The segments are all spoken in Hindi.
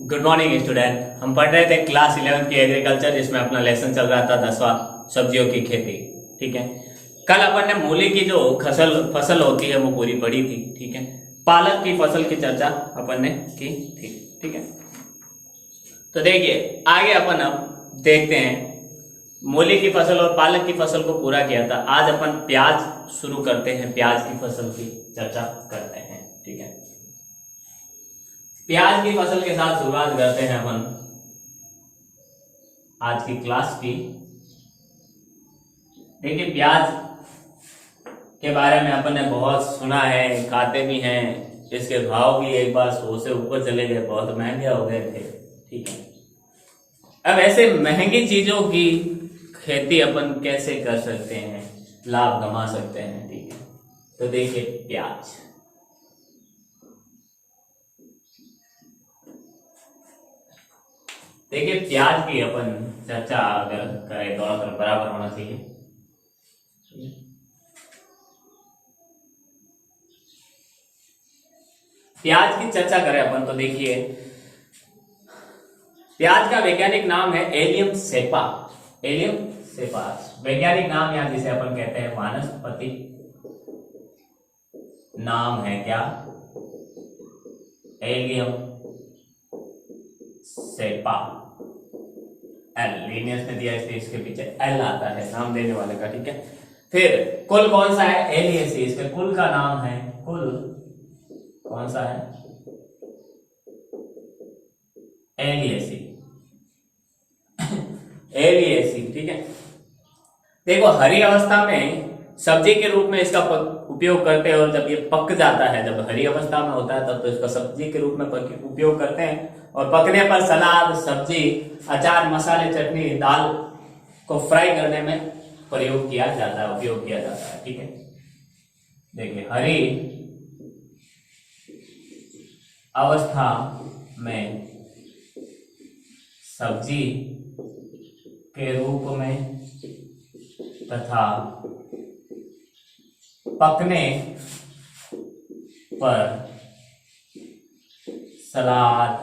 Good morning student. हम पढ़ रहे थे क्लास 11 की एग्रीकल्चर, जिसमें अपना लेसन चल रहा था 10वां सब्जियों की खेती। ठीक है, कल अपन ने मूली की जो फसल होती है वो पूरी पढ़ी थी। ठीक है, पालक की फसल की चर्चा अपन ने की थी। ठीक है, तो देखिए आगे अपन अब देखते हैं। मूली की फसल और पालक की फसल को पूरा किया था। आज अपन प्याज शुरू करते हैं, प्याज की फसल की चर्चा करते हैं। ठीक है, प्याज की फसल के साथ शुरुआत करते हैं अपन आज की क्लास की। देखिए, प्याज के बारे में अपन ने बहुत सुना है, खाते भी हैं। इसके भाव भी एक बार 100 से ऊपर चले गए, बहुत महंगे हो गए थे। ठीक है, अब ऐसे महंगी चीजों की खेती अपन कैसे कर सकते हैं, लाभ कमा सकते हैं। ठीक है, तो देखिए प्याज। देखिए प्याज की अपन चर्चा अगर करें, दोनों तरफ बराबर होना चाहिए। प्याज की चर्चा करें अपन तो देखिए, प्याज का वैज्ञानिक नाम है एलियम सेपा। एलियम सेपा वैज्ञानिक नाम, या जिसे अपन कहते हैं वानस्पति नाम है क्या, एलियम सेपा। एल लीनियस ने दिया, इसलिए इसके पीछे एल आता है नाम देने वाले का। ठीक है, फिर कुल कौन सा है, एलियसी। इसके कुल का नाम है, कुल कौन सा है, एलियसी। एलियसी। ठीक है, देखो हरी अवस्था में सब्जी के रूप में इसका उपयोग करते हैं, और जब ये पक जाता है, जब हरी अवस्था में होता है तब तो इसका सब्जी के रूप में उपयोग करते हैं। और पकने पर सलाद, सब्जी, अचार, मसाले, चटनी, दाल को फ्राई करने में प्रयोग किया जाता है, उपयोग किया जाता है। ठीक है, देखिए हरी अवस्था में सब्जी के रूप में तथा पकने पर सलाद,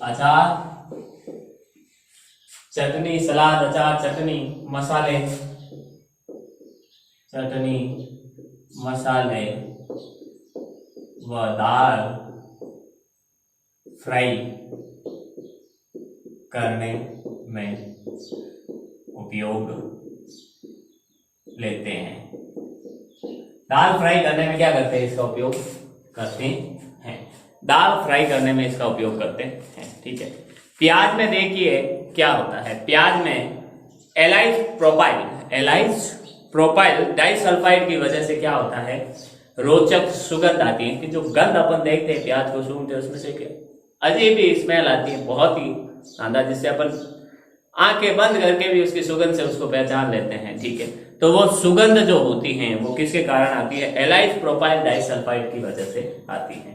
अचार, चटनी, सलाद, अचार, चटनी, मसाले, व दाल फ्राई करने में उपयोग लेते हैं। दाल फ्राई करने में क्या करते हैं, इसका उपयोग करते हैं। दाल फ्राई करने में इसका उपयोग करते हैं। ठीक है, प्याज में देखिए क्या होता है। प्याज में एलाइज प्रोपाइल डाइसल्फाइड की वजह से क्या होता है, रोचक सुगंध आती है। कि जो गंध अपन देखते हैं प्याज को सूंघते हैं, उसमें से क्या अजीब ही स्मेल आती है, बहुत ही शानदार, जिससे अपन आंखें बंद करके भी उसकी सुगंध से उसको पहचान लेते हैं। ठीक है, तो वो सुगंध जो होती है वो किसके कारण आती है, एलाइज प्रोपाइल डाइसल्फाइड की वजह से आती है।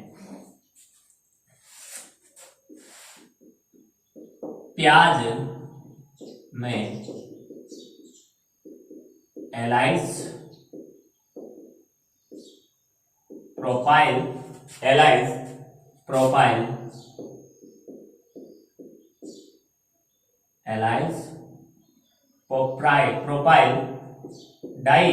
प्याज में एलाइज प्रोपाइल डाई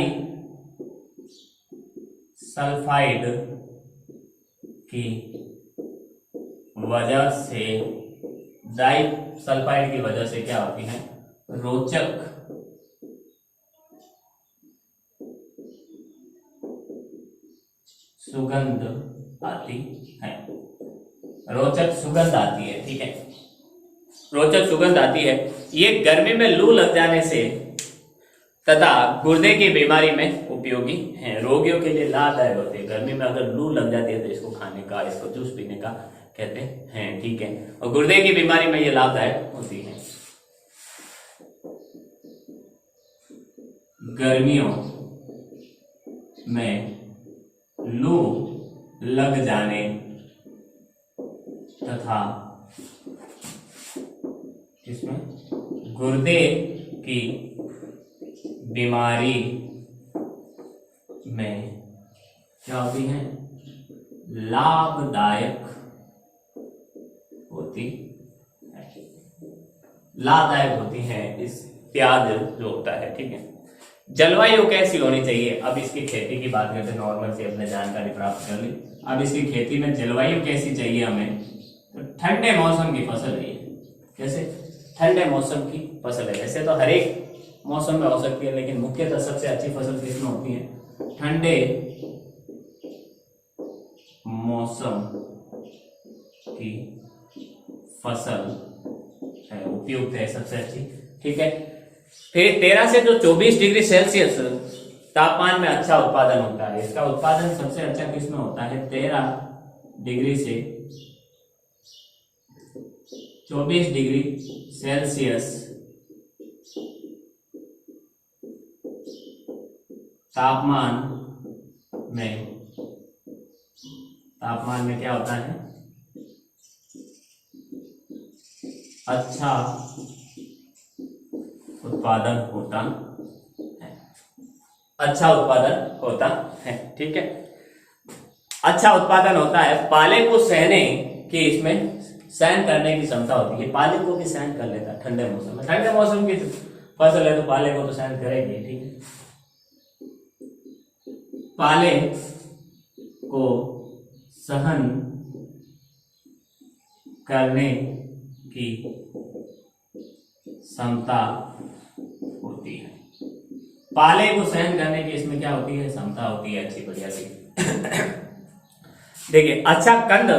सल्फाइड की वजह से क्या होती है, रोचक सुगंध आती है। रोचक सुगंध आती है। ठीक है, रोचक सुगंध आती है। ये गर्मी में लू लग जाने से तथा गुर्दे की बीमारी में उपयोगी हैं, रोगियों के लिए लाभदायक होते हैं। गर्मी में अगर लू लग जाती है तो इसको खाने का, इसको जूस पीने का कहते हैं। ठीक है, और गुर्दे की बीमारी में ये लाभदायक होती है। गर्मियों में लू लग जाने तथा इसमें गुर्दे की बीमारी में क्या होती हैं, लाभदायक होती है, लाभदायक होती है इस प्याज जो होता है। ठीक है, जलवायु कैसी होनी चाहिए? अब इसकी खेती की बात करते हैं, नॉर्मल से अपने जानकारी प्राप्त कर ली। अब इसकी खेती में जलवायु कैसी चाहिए हमें? तो ठंडे मौसम की फसल है ये। कैसे? ठंडे मौसम की फसल है। वैसे तो हर एक मौसम में हो सकती है, लेकिन मुख्यतः सबसे अच्छी फसल किसमें होती है? ठंडे मौसम की फसल है, उपयुक्त है, सबसे अच्छी। ठीक है, फिर 13 से जो 24 डिग्री सेल्सियस तापमान में अच्छा उत्पादन होता है, इसका उत्पादन सबसे अच्छा किसमें होता है? 13 डिग्री से 24 डिग्री सेल्सियस तापमान में क्या होता है? अच्छा उत्पादन होता है, अच्छा उत्पादन होता है। ठीक है, अच्छा उत्पादन होता है। पाले को सहने की, इसमें सहन करने की क्षमता होती है। पाले को भी सहन कर लेता है ठंडे मौसम में। ठंडे मौसम की फसल है तो पाले को तो सहन करेगी। ठीक है, पाले को सहन करने की क्षमता होती है। पाले को सहन करने की इसमें क्या होती है? क्षमता होती है, अच्छी बढ़िया सी। देखिए, अच्छा कंद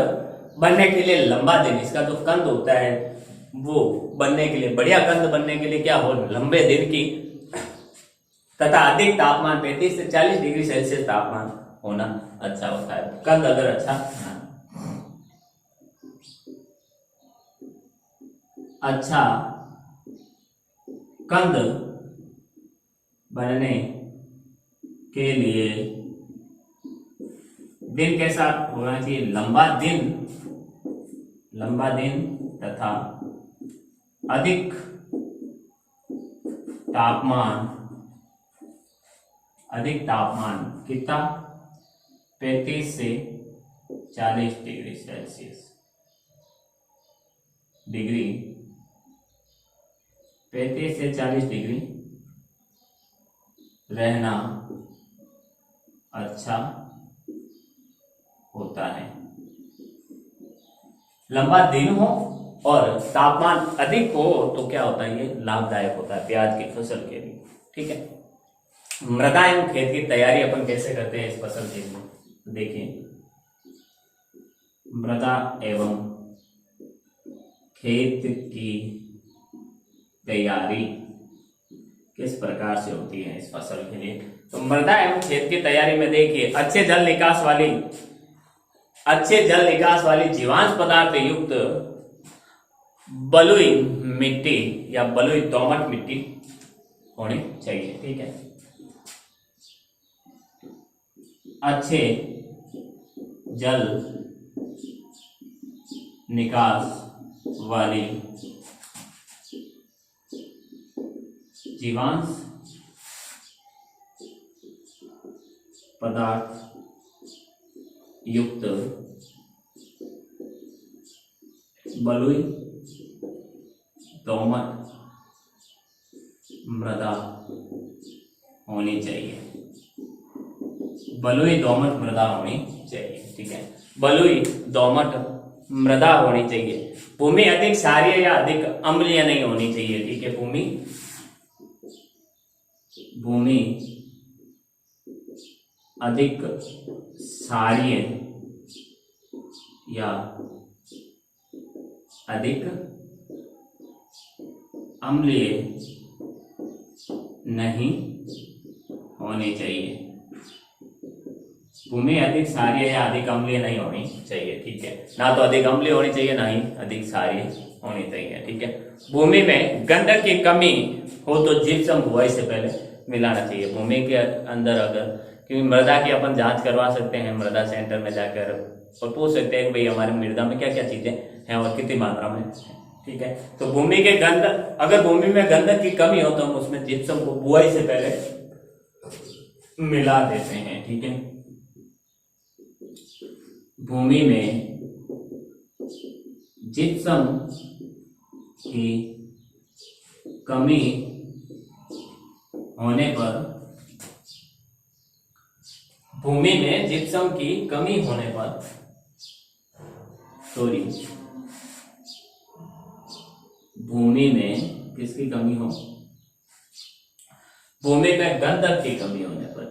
बनने के लिए लंबा दिन, इसका जो कंद होता है वो बनने के लिए, बढ़िया कंद बनने के लिए क्या हो? लंबे दिन की तथा अधिक तापमान 35 से 40 डिग्री सेल्सियस तापमान होना अच्छा होता है। कंद अगर अच्छा कंद बनने के लिए दिन कैसा होना चाहिए? लंबा दिन तथा अधिक तापमान कितना? 35 से 40 डिग्री सेल्सियस 35 से 40 डिग्री रहना अच्छा होता है। लंबा दिन हो और तापमान अधिक हो तो क्या होता है? ये लाभदायक होता है प्याज की फसल के लिए। ठीक है, मृदा एवं खेत की तैयारी अपन कैसे करते हैं इस फसल के लिए? देखिए, मृदा एवं खेत की तैयारी किस प्रकार से होती है इस फसल के लिए? तो मृदा एवं खेत की तैयारी में देखिए, अच्छे जल निकास वाली जीवांश पदार्थ युक्त बलुई मिट्टी या बलुई दोमट मिट्टी होनी चाहिए। ठीक है, अच्छे जल निकास वाली जीवांश पदार्थ युक्त बलुई दोमट मृदा होनी चाहिए। बलुई दोमट मृदा होनी चाहिए। ठीक है, बलुई दोमट मृदा होनी चाहिए। भूमि अधिक क्षारीय या अधिक अम्लीय नहीं होनी चाहिए। ठीक है, भूमि अधिक क्षारीय या अधिक अम्लीय नहीं होनी चाहिए। भूमि अधिक क्षारीय या अधिक अम्लीय नहीं होनी चाहिए। ठीक है, ना तो अधिक अम्लीय होनी चाहिए, ना ही अधिक क्षारीय होनी चाहिए। ठीक है, भूमि में गंधक की कमी हो तो जिप्सम बुआई से पहले मिलाना चाहिए। भूमि के अंदर अगर, क्योंकि मृदा की अपन जांच करवा सकते हैं मृदा सेंटर में जाकर और पूछ सकते हैं कि भाई हमारे मृदा में क्या क्या चीजें हैं और कितनी मात्रा में। ठीक है, तो अगर भूमि में गंधक की कमी हो तो हम उसमें जिप्सम को बुआई से पहले मिला देते हैं। ठीक है, भूमि में जिप्सम की कमी होने पर, भूमि में जिप्सम की कमी होने पर, सॉरी, भूमि में किसकी कमी हो, भूमि में गंधक की कमी होने पर,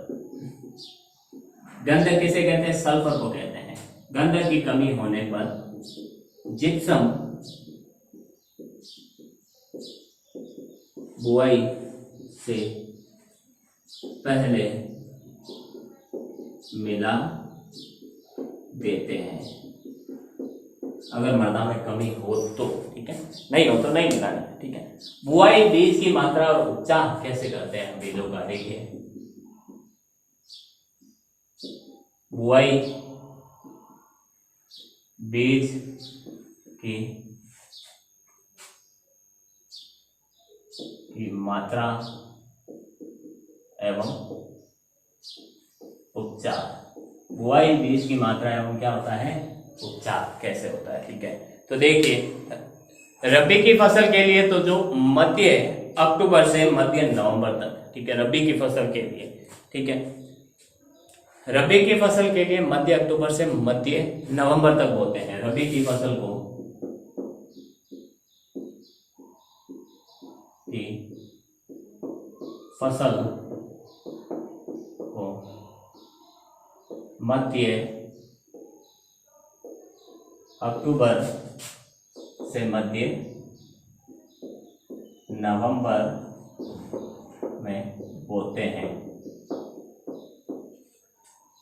गंधक किसे कहते हैं, सल्फर को कहते हैं, गंधक की कमी होने पर जिप्सम बुआई से पहले मिला देते हैं, अगर मृदा में कमी हो तो, ठीक है, नहीं हो तो नहीं मिलाना, ठीक है। बुआई बीज की मात्रा और उपचार कैसे करते हैं बीजों का, देखिए, बुआई बीज की मात्रा एवं उपचार, बुआई बीज की मात्रा एवं क्या होता है, उपचार कैसे होता है, ठीक है। तो देखिए, रबी की फसल के लिए तो जो मध्य अक्टूबर से मध्य नवंबर तक, ठीक है, रबी की फसल के लिए, ठीक है, रबी की फसल के लिए मध्य अक्टूबर से मध्य नवंबर तक बोते हैं। रबी की फसल को मध्य अक्टूबर से मध्य नवंबर में बोते हैं।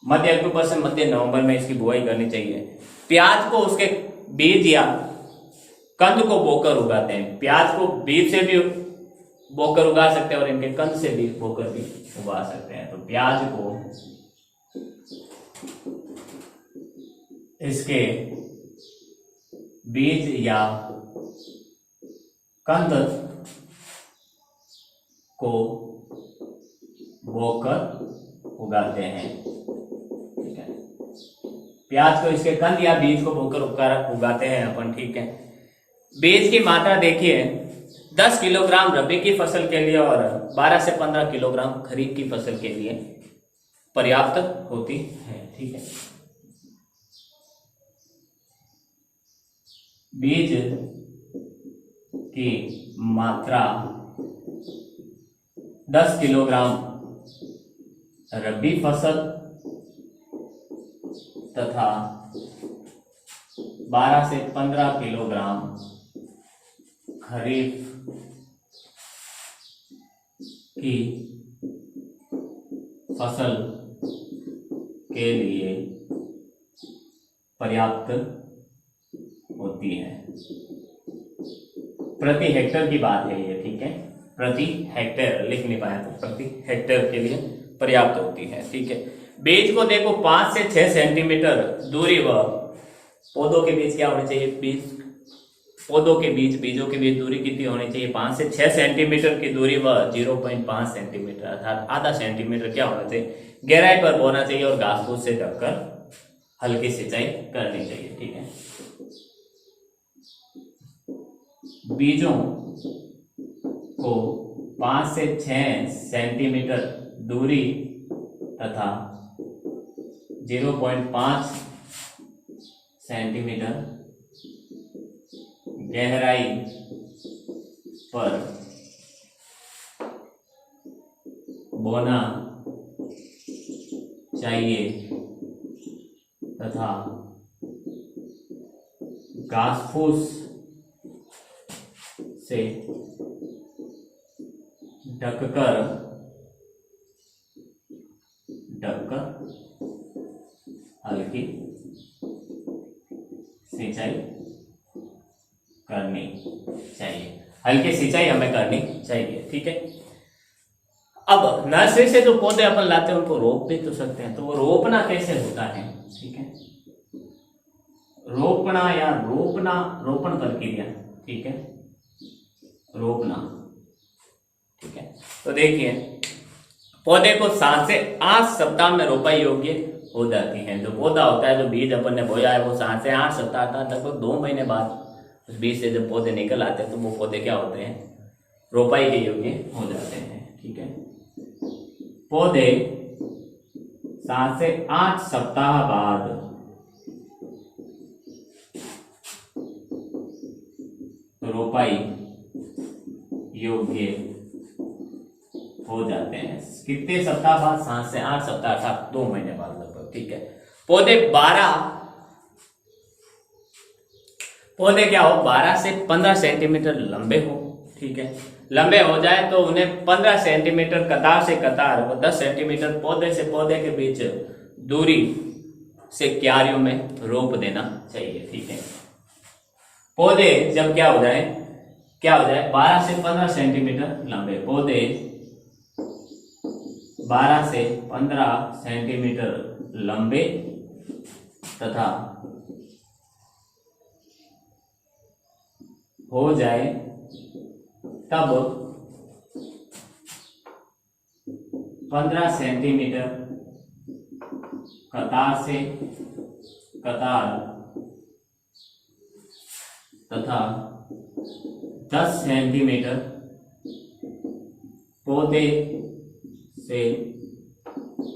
मध्य अक्टूबर से मध्य नवंबर में इसकी बुआई करनी चाहिए। प्याज को उसके बीज या कंद को बोकर उगाते हैं। प्याज को बीज से भी बोकर उगा सकते हैं और इनके कंद से भी बोकर भी उगा सकते हैं। तो प्याज को इसके बीज या कंद को बोकर उगाते हैं, ठीक है। प्याज को इसके कंद या बीज को बोकर उगाते हैं अपन, ठीक है। बीज की मात्रा देखिए, 10 किलोग्राम रबी की फसल के लिए और 12 से 15 किलोग्राम खरीफ की फसल के लिए पर्याप्त होती है, ठीक है। बीज की मात्रा 10 किलोग्राम रबी फसल तथा 12 से 15 किलोग्राम खरीफ की फसल के लिए पर्याप्त होती है। प्रति हेक्टेयर की बात है ये, ठीक है। प्रति हेक्टेयर लिख नहीं पाया तो प्रति हेक्टेयर के लिए पर्याप्त होती है, ठीक है। बीज को देखो 5 से 6 सेंटीमीटर दूरी व पौधों के बीच क्या होनी चाहिए, पौधों के बीच, बीजों के बीच दूरी कितनी होनी चाहिए, 5 से 6 सेंटीमीटर की दूरी व 0.5 सेंटीमीटर अर्थात आधा सेंटीमीटर क्या होना चाहिए, गहराई पर बोना चाहिए और घास फूस से ढककर हल्की सिंचाई करनी चाहिए, ठीक है। बीजों को 5 से 6 सेंटीमीटर दूरी तथा 0.5 सेंटीमीटर गहराई पर बोना चाहिए तथा घास फूस से ढककर हल्की सिंचाई करनी चाहिए, हल्की सिंचाई हमें करनी चाहिए, ठीक है। अब नर्सरी से जो पौधे अपन लाते हैं उनको रोप भी तो सकते हैं, तो वो रोपना कैसे होता है, ठीक है। रोपना या रोपण प्रक्रिया, ठीक है, रोपना, ठीक है। तो देखिए पौधे को 7 से 8 सप्ताह में रोपाई योग्य हो जाती है। जो पौधा होता है, जो बीज अपन ने बोया है, वो 7 से 8 सप्ताह का लगभग 2 महीने बाद उस बीज से जब पौधे निकल आते हैं तो वो पौधे क्या होते हैं, रोपाई के योग्य हो जाते हैं। ठीक है, पौधे 7 से 8 सप्ताह बाद रोपाई योग्य हो जाते हैं। कितने सप्ताह बाद? 7 से 8 सप्ताह का 2 महीने बाद लगभग। ठीक है, पौधे क्या हो, 12 से 15 सेंटीमीटर लंबे हो। ठीक है, लंबे हो जाए तो उन्हें 15 सेंटीमीटर कतार से कतार और 10 सेंटीमीटर पौधे से पौधे के बीच दूरी से क्यारियों में रोप देना चाहिए। ठीक है, पौधे जब क्या हो जाए 12 से 15 सेंटीमीटर लंबे, पौधे 12 से 15 सेंटीमीटर लंबे तथा हो जाए तब 15 सेंटीमीटर कतार से कतार तथा 10 सेंटीमीटर पौधे से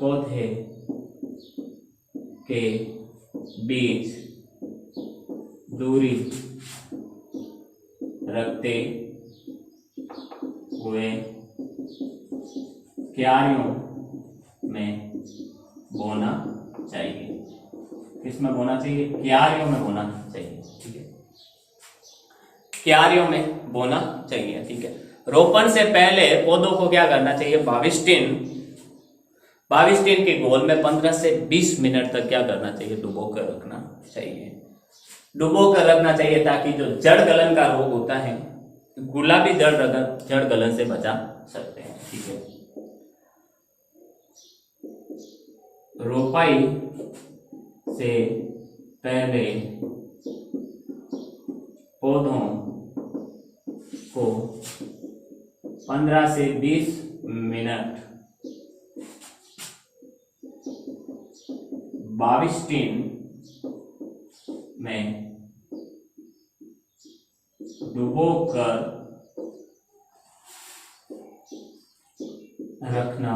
पौधे के बीच दूरी रखते हुए क्यारियों में बोना चाहिए। किसमें बोना चाहिए? क्यारियों में बोना चाहिए। ठीक है, क्यारियों में बोना चाहिए। ठीक है, रोपण से पहले पौधों को क्या करना चाहिए? बाविस्टीन के घोल में 15 से 20 मिनट तक क्या करना चाहिए? डुबो कर रखना चाहिए। डुबो कर रखना चाहिए ताकि जो जड़ गलन का रोग होता है, गुलाबी जड़ गलन से बचा सकते हैं। ठीक है, रोपाई से पहले पौधों को 15 से 20 मिनट बाविस्टीन में डुबोकर रखना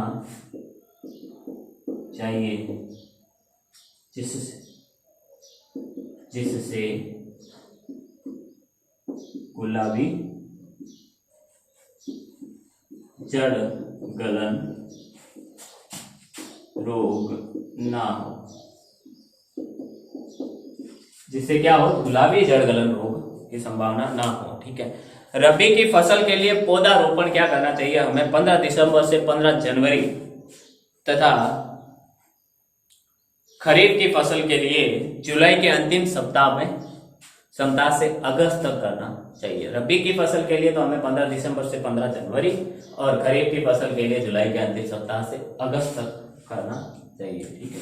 चाहिए, जिससे गुलाबी जड़ गलन रोग ना हो। जिससे क्या हो? गुलाबी जड़ गलन रोग की संभावना ना हो। ठीक है, रबी की फसल के लिए पौधा रोपण क्या करना चाहिए हमें? 15 दिसंबर से 15 जनवरी तथा खरीफ की फसल के लिए जुलाई के अंतिम सप्ताह से अगस्त तक करना चाहिए। रबी की फसल के लिए तो हमें 15 दिसंबर से 15 जनवरी और खरीफ की फसल के लिए जुलाई के अंतिम सप्ताह से अगस्त तक करना चाहिए। ठीक है,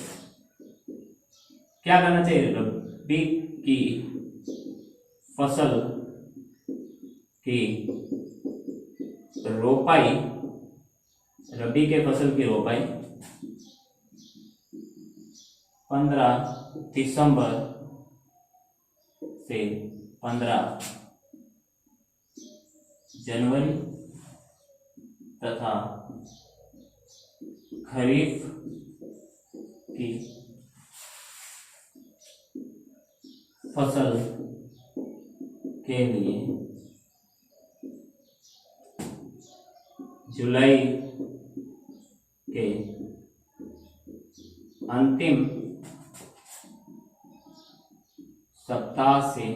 क्या करना चाहिए? रबी की फसल की रोपाई, रबी के फसल की रोपाई 15 दिसंबर से 15 जनवरी तथा खरीफ की फसल के लिए जुलाई के अंतिम सप्ताह से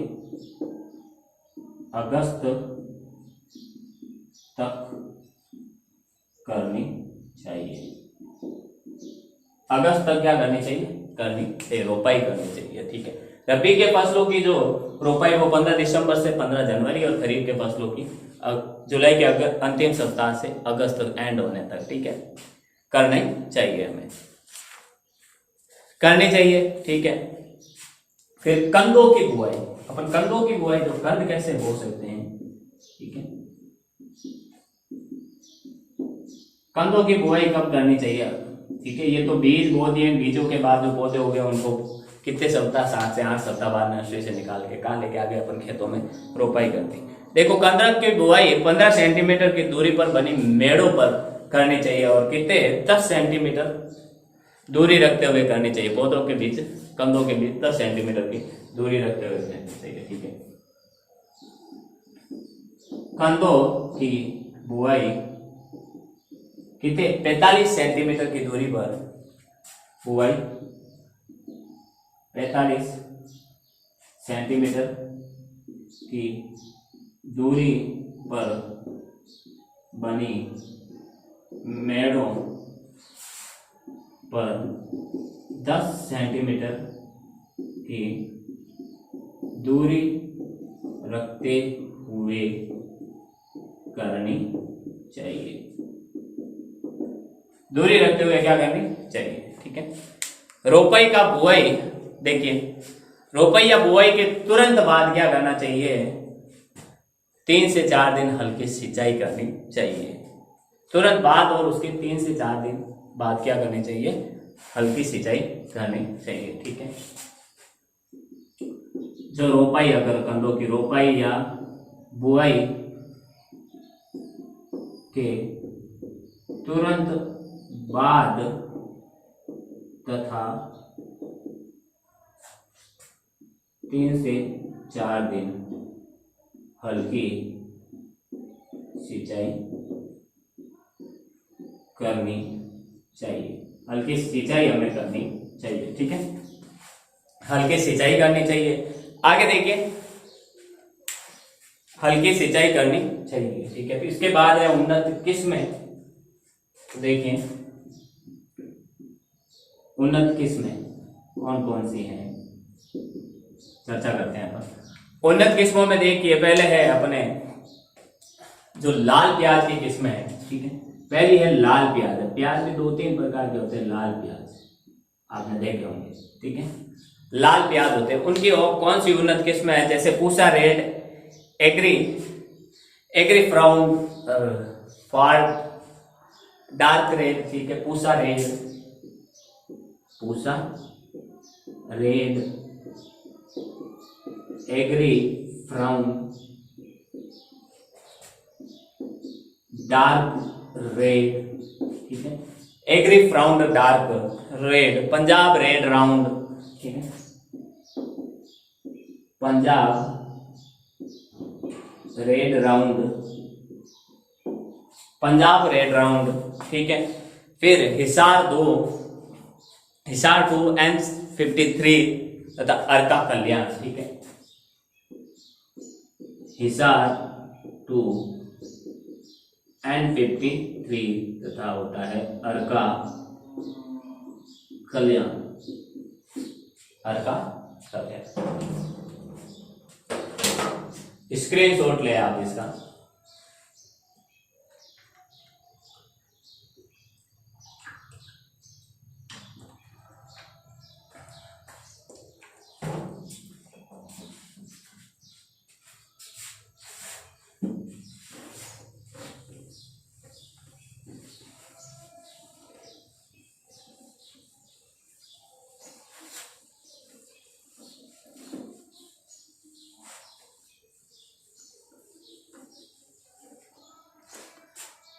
अगस्त तक करनी चाहिए। अगस्त तक क्या करनी चाहिए? रोपाई करनी चाहिए। ठीक है, रबी के फसलों की जो रोपाई वो 15 दिसंबर से 15 जनवरी और खरीफ के फसलों की जुलाई के अंतिम सप्ताह से अगस्त तक एंड होने तक, ठीक है, करनी चाहिए, हमें करनी चाहिए। ठीक है, फिर कंदों की बुआई, अपन कंदों की बुआई जो कंद कैसे बो सकते हैं, ठीक है। कंदों की बुआई कब करनी चाहिए? ठीक है, ये तो बीज बो दिए, बीजों के बाद जो पौधे हो गए उनको कितने सप्ताह, 7 से 8 सप्ताह बाद नर्सरी से निकाल के कहाँ लेके आगे अपन खेतों में रोपाई करती। देखो, कंदों की बुआई 15 सेंटीमीटर की दूरी पर बनी मेड़ों पर करनी चाहिए और कितने 10 सेंटीमीटर दूरी रखते हुए करनी चाहिए। पौधों के बीच, कंदों के बीच 10 सेंटीमीटर की दूरी रखते हुए करनी चाहिए। ठीक है, कंदों की बुआई कितने 45 सेंटीमीटर की दूरी पर बुआई, 45 सेंटीमीटर की दूरी पर बनी मेड़ों पर 10 सेंटीमीटर की दूरी रखते हुए करनी चाहिए। दूरी रखते हुए क्या करनी चाहिए? ठीक है, रोपाई का बुआई, देखिए रोपाई या बुआई के तुरंत बाद क्या करना चाहिए? 3 से 4 दिन हल्की सिंचाई करनी चाहिए। तुरंत बाद और उसके 3 से 4 दिन बाद क्या करनी चाहिए? हल्की सिंचाई करनी चाहिए। ठीक है, जो रोपाई, अगर कंदों की रोपाई या बुआई के तुरंत बाद तथा 3 से 4 दिन हल्की सिंचाई करनी चाहिए। हल्की सिंचाई हमें करनी चाहिए। ठीक है, हल्की सिंचाई करनी चाहिए। आगे देखिए, हल्की सिंचाई करनी चाहिए। ठीक है, फिर इसके बाद है उन्नत किस्में। देखिए, उन्नत किस्में कौन कौन सी हैं, चर्चा करते हैं अपन। उन्नत किस्मों में देखिए, पहले है अपने जो लाल प्याज की किस्में है। ठीक है, पहली है लाल प्याज। प्याज भी 2-3 प्रकार के होते हैं, लाल प्याज आपने देखे होंगे। ठीक है, लाल प्याज होते हैं, उनकी और कौन सी उन्नत किस्में है? जैसे पूसा रेड, एग्री फ्राउन, फार डार्क रेड। ठीक है, Pusa red, agrifound, dark red. ठीक है, agrifound dark red, Punjab red round. ठीक है, Punjab red round, Punjab red round. ठीक है, फिर हिसार 2 N53 तथा अर्का कल्याण। ठीक है, हिसार 2 N53 तथा होता है अर्का कल्याण, अर्का कल्याण। स्क्रीनशॉट ले आप इसका।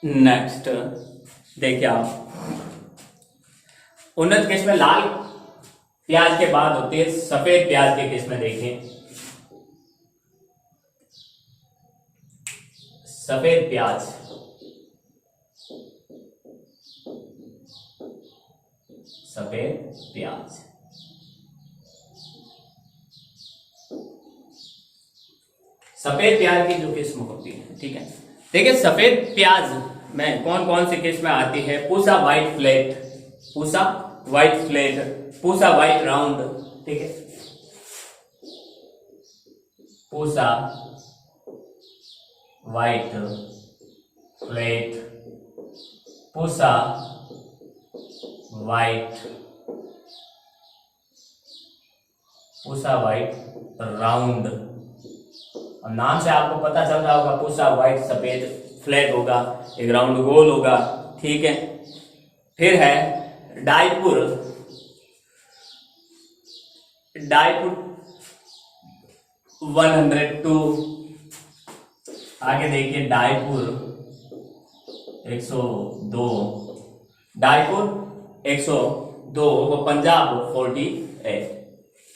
नेक्स्ट देखिए आप, उन्नत किस्में लाल प्याज के बाद होती है सफेद प्याज की किस्में। देखिए, सफेद प्याज, सफेद प्याज, सफेद प्याज की जो किस्म होती है। ठीक है, देखिए सफेद प्याज में कौन कौन सी किस्में आती है? Pusa white flat, Pusa white flat, Pusa white round. ठीक है, Pusa white flat, Pusa white, Pusa white round. और नाम से आपको पता चल रहा होगा, पूसा व्हाइट सफेद फ्लैट होगा, एक राउंड गोल होगा। ठीक है। फिर है डाईपुर 102। आगे देखिए डाईपुर 102, डाईपुर 102 वो पंजाब 48,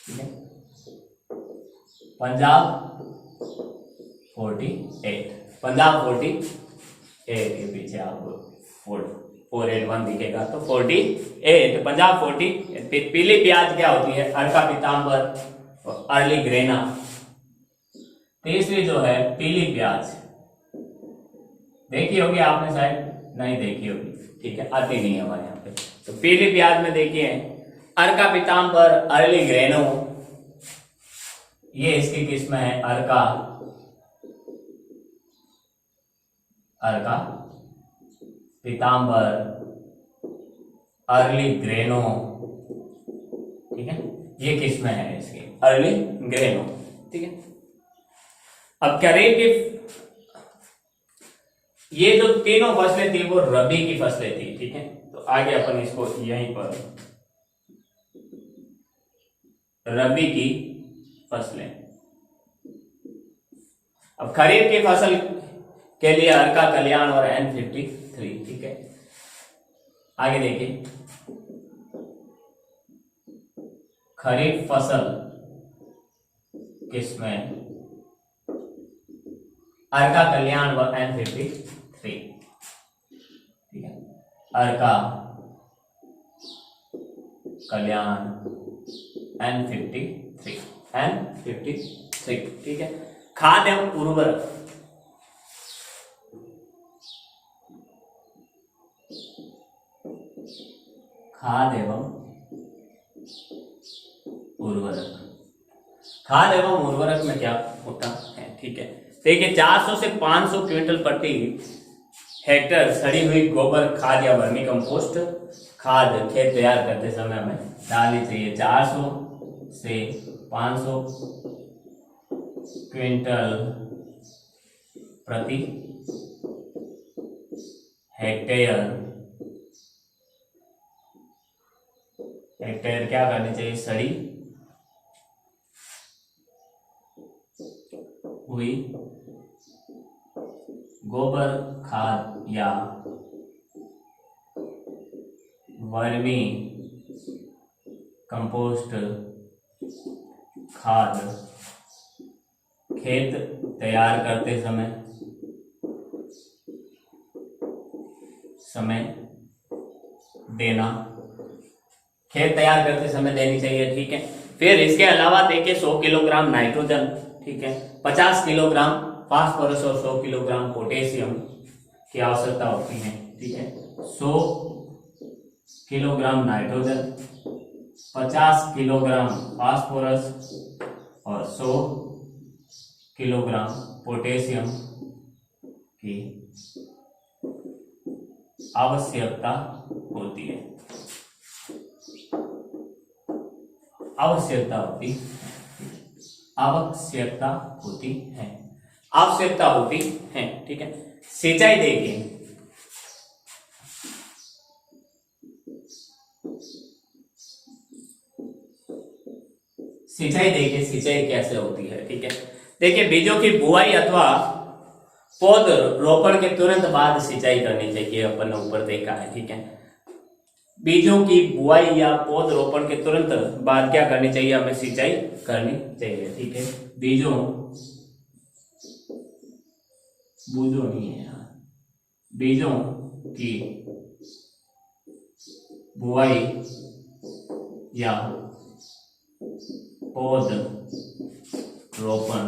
ठीक है, पंजाब 48, पंजाब 48 के पीछे आपको 481 दिखेगा तो 48 पंजाब 40। पीली प्याज क्या होती है? अर्का पीताम्बर और अर्ली ग्रेना। तीसरी जो है पीली प्याज, देखी होगी आपने, शायद नहीं देखी होगी, ठीक है, आती नहीं है हमारे यहाँ पे। तो पीली प्याज में देखिए अर्का पीताम्बर, अर्ली ग्रेनो, ये इसकी किस्म है। अर्का पीताम्बर, अर्ली ग्रेनो, ठीक है, ये किस्में है इसकी, अर्ली ग्रेनो, ठीक है। अब खरीफ की ये जो तीनों फसलें थी वो रबी की फसलें थी, ठीक है। तो आगे अपन इसको यहीं पर रबी की फसलें। अब खरीफ की फसल के लिए अर्का, कल्याण और N53, ठीक है। आगे देखिए खरीफ फसल किसमें? अर्का, कल्याण व N53, ठीक है। अर्का, कल्याण, N53, ठीक है। खाद एवं उर्वरक, खाद एवं उर्वरक, खाद एवं उर्वरक में क्या होता है, ठीक है। देखिए 400 से 500 क्विंटल प्रति हेक्टेयर सड़ी हुई गोबर खाद या वर्मी कंपोस्ट खाद खेत तैयार करते समय हमें डालनी चाहिए। 400 से 500 क्विंटल प्रति हेक्टेयर क्या करनी चाहिए? सड़ी हुई गोबर खाद या वर्मी कंपोस्ट खाद खेत तैयार करते समय देना, खेत तैयार करते समय देनी चाहिए, ठीक है। फिर इसके अलावा देखिए 100 किलोग्राम नाइट्रोजन, ठीक है, 50 किलोग्राम फास्फोरस और 100 किलोग्राम पोटेशियम की आवश्यकता होती है, ठीक है। 100 किलोग्राम नाइट्रोजन, 50 किलोग्राम फास्फोरस और 100 किलोग्राम पोटेशियम की आवश्यकता होती है, आवश्यकता होती है, ठीक है। सिंचाई देखिए, सिंचाई कैसे होती है, ठीक है। देखिए बीजों की बुआई अथवा पौध रोपण के तुरंत बाद सिंचाई करनी चाहिए, अपन ने ऊपर देखा है, ठीक है। बीजों की बुआई या पौध रोपण के तुरंत बाद क्या करनी चाहिए? हमें सिंचाई करनी चाहिए, ठीक है। बीजों की बुआई या पौध रोपण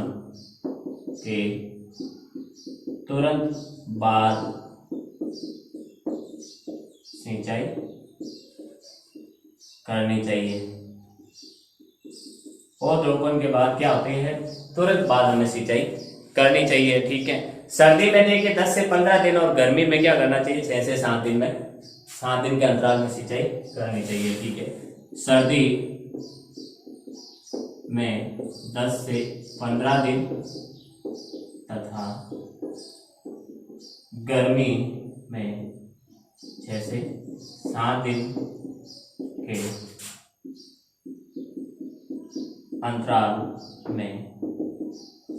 के तुरंत बाद सिंचाई करनी चाहिए। पौध रोपण के बाद क्या होते हैं? तुरंत बाद हमें सिंचाई करनी चाहिए, ठीक है। सर्दी में देखिए 10 से 15 दिन और गर्मी में क्या करना चाहिए? 6 से 7 दिन में, 7 दिन के अंतराल में सिंचाई करनी चाहिए, ठीक है। सर्दी में 10 से 15 दिन तथा गर्मी में जैसे 7 दिन के अंतराल में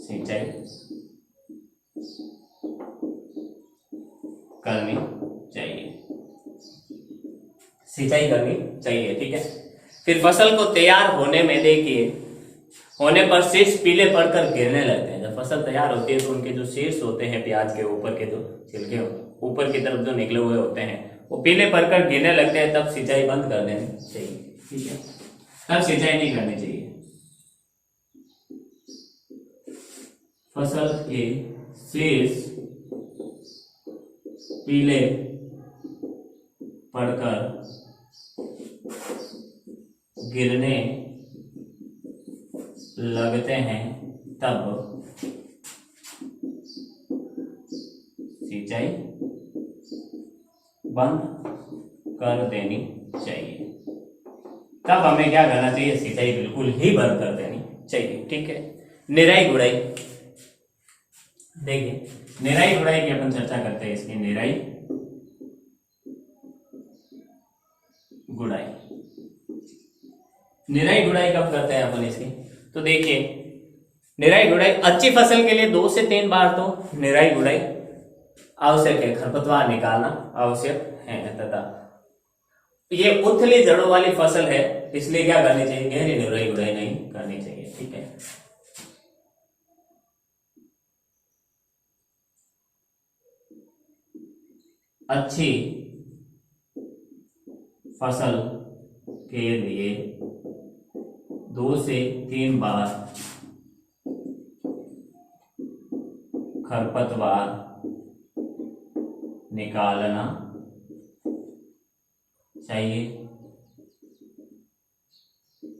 सिंचाई करनी चाहिए, सिंचाई करनी चाहिए। ठीक है। फिर फसल को तैयार होने में देखिए, होने पर शीर्ष पीले पड़कर गिरने लगते हैं। जब फसल तैयार होती है तो उनके जो शीर्ष होते हैं प्याज के ऊपर के जो छिलके ऊपर की तरफ जो निकले हुए होते हैं वो पीले पड़कर गिरने लगते हैं, तब सिंचाई बंद कर देनी चाहिए। ठीक है, तब सिंचाई नहीं करनी चाहिए। फसल के शीर्ष पीले पड़कर गिरने लगते हैं, तब सिंचाई बंद कर देनी चाहिए। तब हमें क्या करना चाहिए? सिंचाई बिल्कुल ही बंद कर देनी चाहिए। ठीक है। निराई गुड़ाई, देखिए निराई गुड़ाई की अपन चर्चा करते हैं। इसकी निराई गुड़ाई, निराई गुड़ाई कब करते हैं अपन इसकी? तो देखिए निराई गुड़ाई अच्छी फसल के लिए 2 से 3 बार तो निराई गुड़ाई आवश्यक है। खरपतवार निकालना आवश्यक है तथा ये उथली जड़ों वाली फसल है, इसलिए क्या करनी चाहिए? गहरी निराई गुड़ाई नहीं करनी चाहिए। ठीक है। अच्छी फसल के लिए 2 से 3 बार खरपतवार निकालना चाहिए,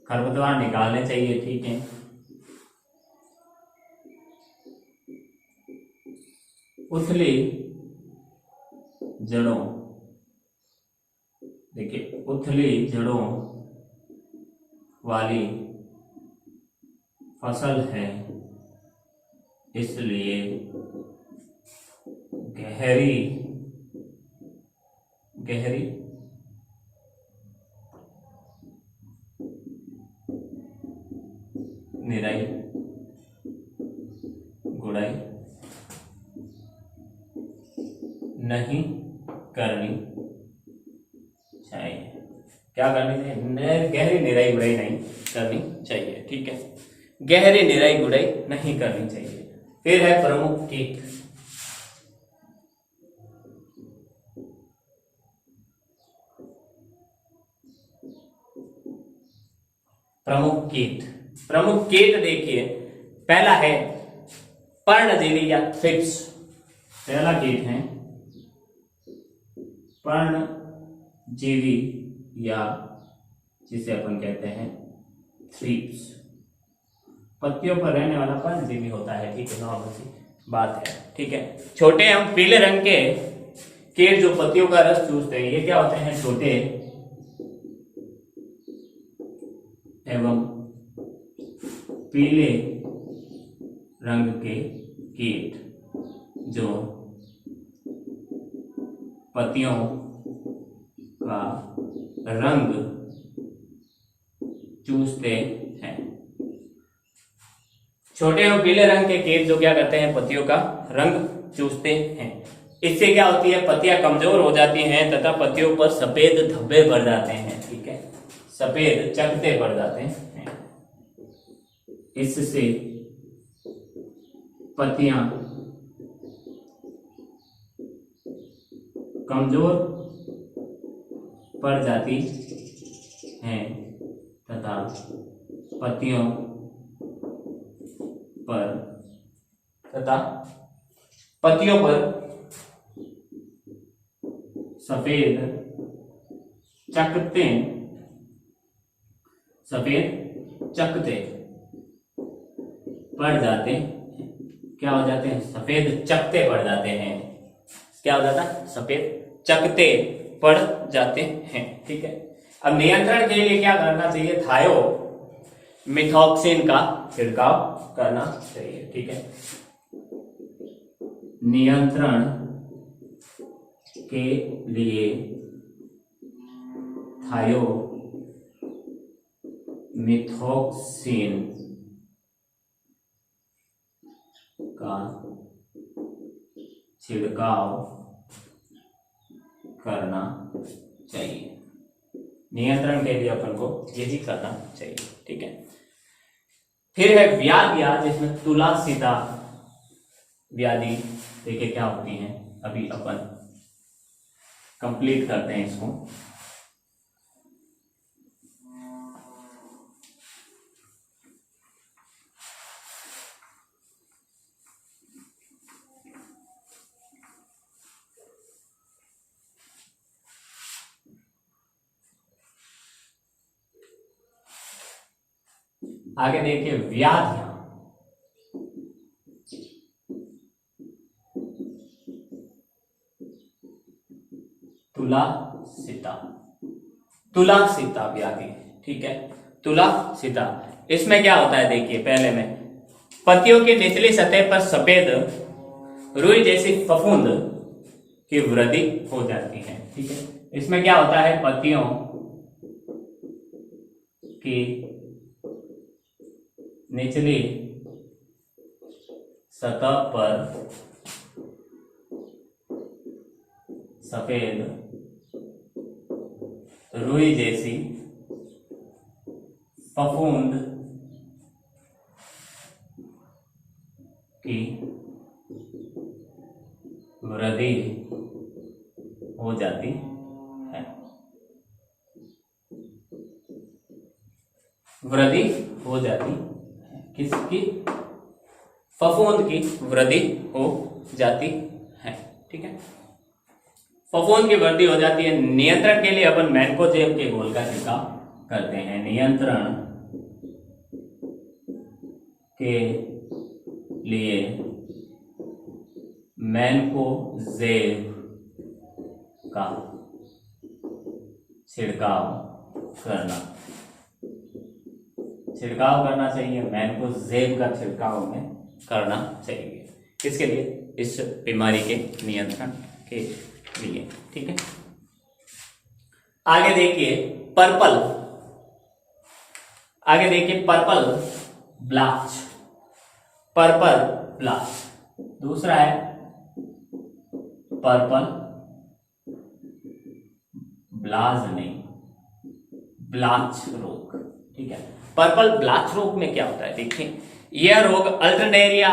खरपतवार निकालने चाहिए। ठीक है। उथली जड़ों, देखिए उथली जड़ों वाली फसल है, इसलिए गहरी गहरी निराई गुड़ाई नहीं करनी चाहिए। क्या करनी चाहिए? गहरी निराई गुड़ाई नहीं करनी चाहिए। ठीक है, गहरी निराई गुड़ाई नहीं करनी चाहिए। फिर है प्रमुख कीट। प्रमुख कीट, प्रमुख कीट देखिए, पहला है पर्णजीवी या थ्रिप्स। पहला कीट है पर्णजीवी या जिसे अपन कहते हैं थ्रिप्स। पत्तियों पर रहने वाला पर्णजीवी होता है। ठीक है, नॉर्मल सी बात है। ठीक है। छोटे हम पीले रंग के कीट जो पत्तियों का रस चूसते हैं, ये क्या होते हैं? छोटे एवं पीले रंग के कीट जो पत्तियों का रंग चूसते हैं। छोटे और पीले रंग के कीट जो क्या करते हैं? पत्तियों का रंग चूसते हैं। इससे क्या होती है? पत्तियां कमजोर हो जाती हैं तथा पत्तियों पर सफेद धब्बे पड़ जाते हैं। ठीक है, सफेद चकते पड़ जाते हैं। इससे पत्तियां कमजोर पड़ जाती हैं तथा पत्तियों पर सफेद चकते पड़ जाते हैं। क्या हो जाते हैं? सफेद चकते पड़ जाते हैं। क्या हो जाता है? सफेद चकते पड़ जाते हैं। ठीक है। अब नियंत्रण के लिए क्या करना चाहिए? थायो मिथॉक्सिन का छिड़काव करना चाहिए। ठीक है। नियंत्रण के लिए थायोमिथोक्सिन का छिड़काव करना चाहिए। नियंत्रण के लिए अपन को यही करना चाहिए, ठीक है। फिर है व्याधियां, जिसमें तुलासिता व्याधि देखिए क्या होती है, अभी अपन कंप्लीट करते हैं इसको। आगे देखिए व्याधियां, तुलासिता व्याधि, ठीक है। तुलासिता, इसमें क्या होता है देखिए, पहले में पत्तियों की निचली सतह पर सफेद रुई जैसी फफूंद की वृद्धि हो जाती है, ठीक है। इसमें क्या होता है, पत्तियों की निचली सतह पर सफेद रुई जैसी फफूंद की वृद्धि हो जाती है। वृद्धि हो जाती है किसकी, फफूंद की वृद्धि हो जाती है, ठीक है। फफूंद की वृद्धि हो जाती है। नियंत्रण के लिए अपन मैनकोजेब के घोल का छिड़काव करते हैं। नियंत्रण के लिए मैनकोजेब का छिड़काव करना चाहिए। मैनकोजेब का छिड़काव हमें करना चाहिए, किसके लिए, इस बीमारी के नियंत्रण के लिए, ठीक है। आगे देखिए पर्पल ब्लाच, दूसरा है पर्पल ब्लाच रोग, ठीक है। पर्पल ब्लाच रोग में क्या होता है देखिए, यह रोग अल्टरनेरिया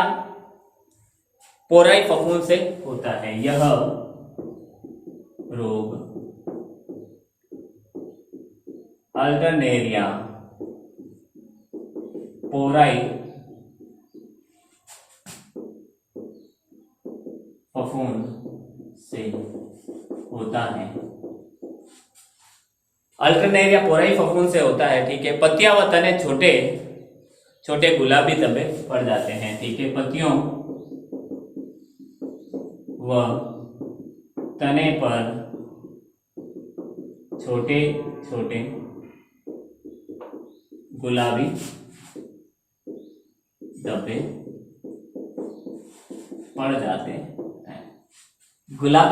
पोराई फफूंद से होता है। यह रोग अल्टरनेरिया पोराई फफूंद से होता है। अल्टरनेरिया पोराई फफूंद से होता है, ठीक है। पत्तियां व तने छोटे छोटे गुलाबी धब्बे पड़ जाते हैं, ठीक है। पत्तियों व तने पर छोटे छोटे गुलाबी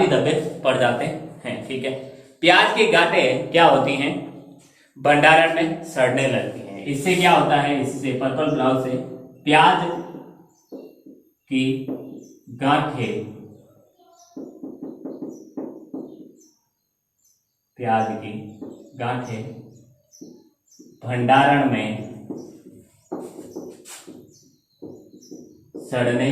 धब्बे पड़ जाते हैं, ठीक है। प्याज की गांठें क्या होती हैं, भंडारण में सड़ने लगती हैं। इससे क्या होता है, इससे पर्पल ब्लाउज से प्याज की गांठें भंडारण में सड़ने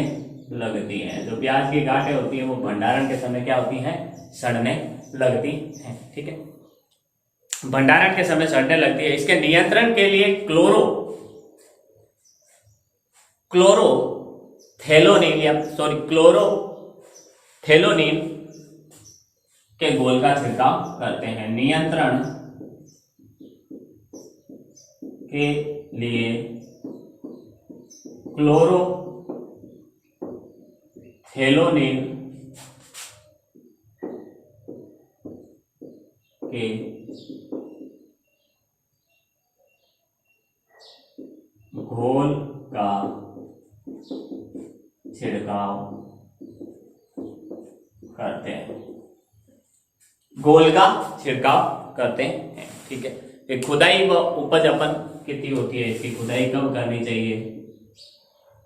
लगती हैं। जो प्याज की गांठें होती हैं वो भंडारण के समय क्या होती हैं, सड़ने लगती हैं, ठीक है। भंडारण के समय सड़ने लगती है। इसके नियंत्रण के लिए क्लोरोथेलोनिन के घोल का छिड़काव करते हैं। नियंत्रण के लिए क्लोरोथेलोनिन के घोल का छिड़काव करते हैं। ठीक है। फिर खुदाई व उपज अपन कितनी होती है, इसकी खुदाई कब करनी चाहिए,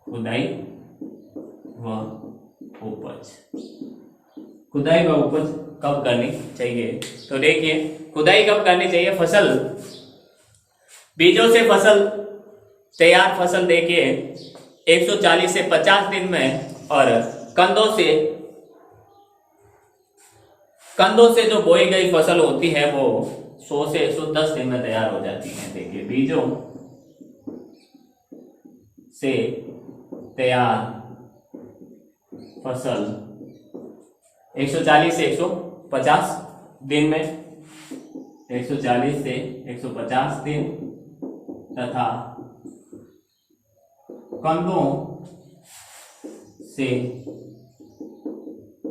खुदाई व उपज, खुदाई व उपज कब करनी चाहिए। तो देखिए खुदाई कब करनी चाहिए, फसल बीजों से फसल तैयार फसल देखिए 140 से 50 दिन में, और कंदों से जो बोई गई फसल होती है वो 100 से 110 दिन में तैयार हो जाती है। देखिए बीजों से तैयार फसल 140 से 150 दिन में, 140 से 150 दिन, तथा कंदों से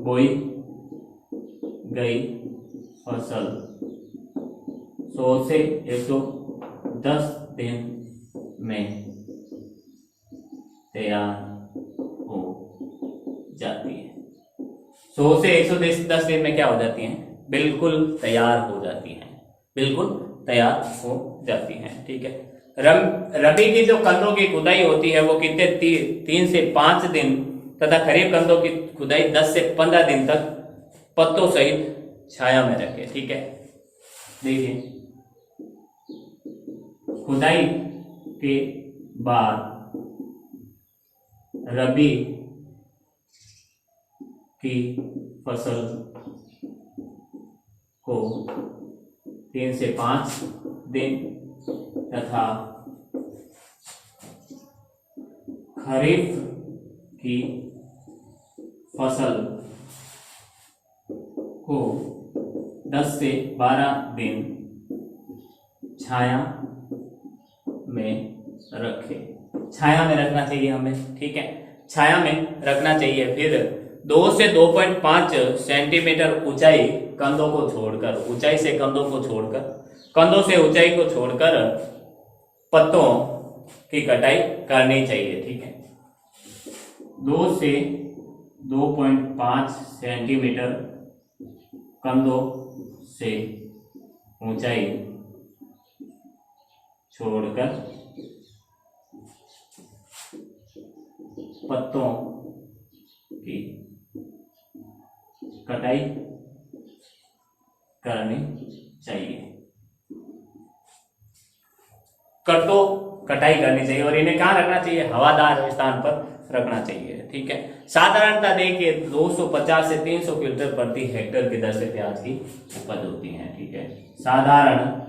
बोई गई फसल 100 से 110 दिन में तैयार हो जाती है। 100 से 110 दिन में क्या हो जाती हैं, बिल्कुल तैयार हो जाती हैं, बिल्कुल तैयार हो जाती हैं। ठीक है। रबी की जो कंदों की खुदाई होती है वो कितने 3 से 5 दिन, तथा खरीफ कंदों की खुदाई 10 से 15 दिन तक पत्तों सहित छाया में रखे। ठीक है। देखिए खुदाई के बाद रबी की फसल को 3 से 5 दिन तथा खरीफ की फसल को 10 से 12 दिन छाया में रखे, छाया में रखना चाहिए हमें। ठीक है, छाया में रखना चाहिए। फिर 2 से 2.5 सेंटीमीटर ऊंचाई कंदों को छोड़कर, ऊंचाई से कंदों को छोड़कर, कंदों से ऊंचाई को छोड़कर पत्तों की कटाई करनी चाहिए। ठीक है, 2 से 2.5 सेंटीमीटर कंदों से ऊंचाई छोड़कर पत्तों की कटाई करनी चाहिए, कटाई करनी चाहिए। और इन्हें कहाँ रखना चाहिए, हवादार स्थान पर रखना चाहिए। ठीक है। साधारणतः देखिए 250 से 300 क्विंटल प्रति हेक्टेयर की दर से प्याज की उपज होती है। ठीक है, साधारणतया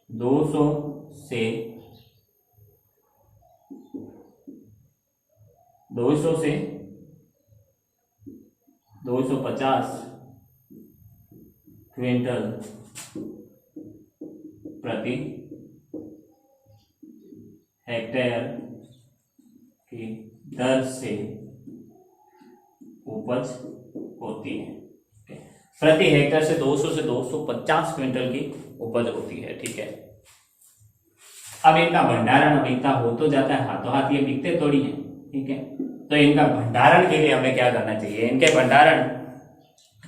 200 से 250 क्विंटल प्रति हेक्टेयर की दर से उपज होती है। प्रति हेक्टेयर से 200 से 250 क्विंटल की उपज होती है। ठीक है। अब इनका भंडारण अब इतना हो तो जाता है, हाथों हाथ ये बिकते थोड़ी हैं। ठीक है, तो इनका भंडारण के लिए हमें क्या करना चाहिए, इनके भंडारण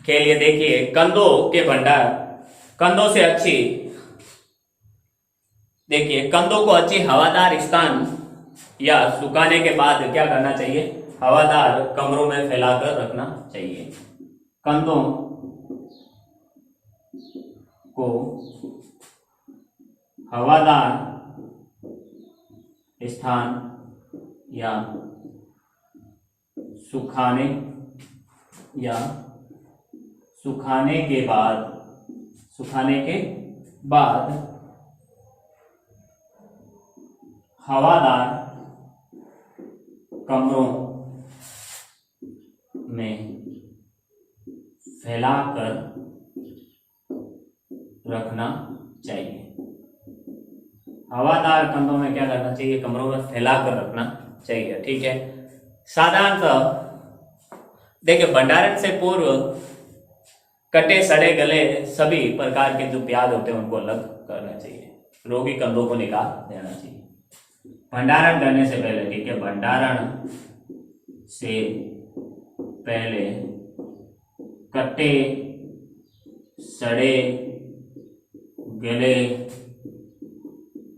के लिए देखिए कंदों से अच्छी, देखिए कंदों को अच्छी हवादार स्थान या सुखाने के बाद क्या करना चाहिए, हवादार कमरों में फैलाकर रखना चाहिए। कंदों को हवादार स्थान या सुखाने के बाद हवादार कमरों में फैलाकर रखना चाहिए। हवादार कंदों में क्या करना चाहिए, कमरों में फैलाकर रखना चाहिए। ठीक है। साधारणतः देखिए भंडारण से पूर्व कटे सड़े गले सभी प्रकार के जो प्याज होते हैं उनको अलग करना चाहिए, रोगी कंदों को निकाल देना चाहिए भंडारण करने से पहले। ठीक है, भंडारण से पहले कटे सड़े गले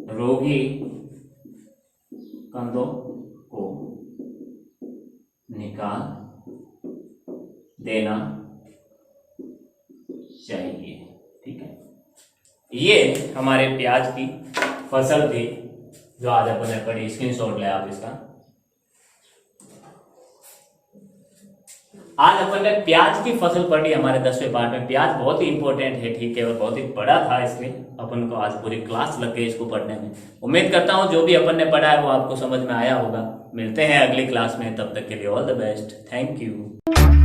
रोगी कंधों को निकाल देना चाहिए। ठीक है, ये हमारे प्याज की फसल थी जो आज अपन ने पढ़ी। स्क्रीनशॉट ले आप इसका। आज अपन ने प्याज की फसल पढ़ी हमारे 10वें पार्ट में। प्याज बहुत ही इंपॉर्टेंट है, ठीक है, और बहुत ही बड़ा था, इसलिए अपन को आज पूरी क्लास लग गई इसको पढ़ने में। उम्मीद करता हूं जो भी अपन ने पढ़ा है वो आपको समझ में आया होगा। मिलते हैं अगली क्लास में, तब तक के लिए all the best, thank you.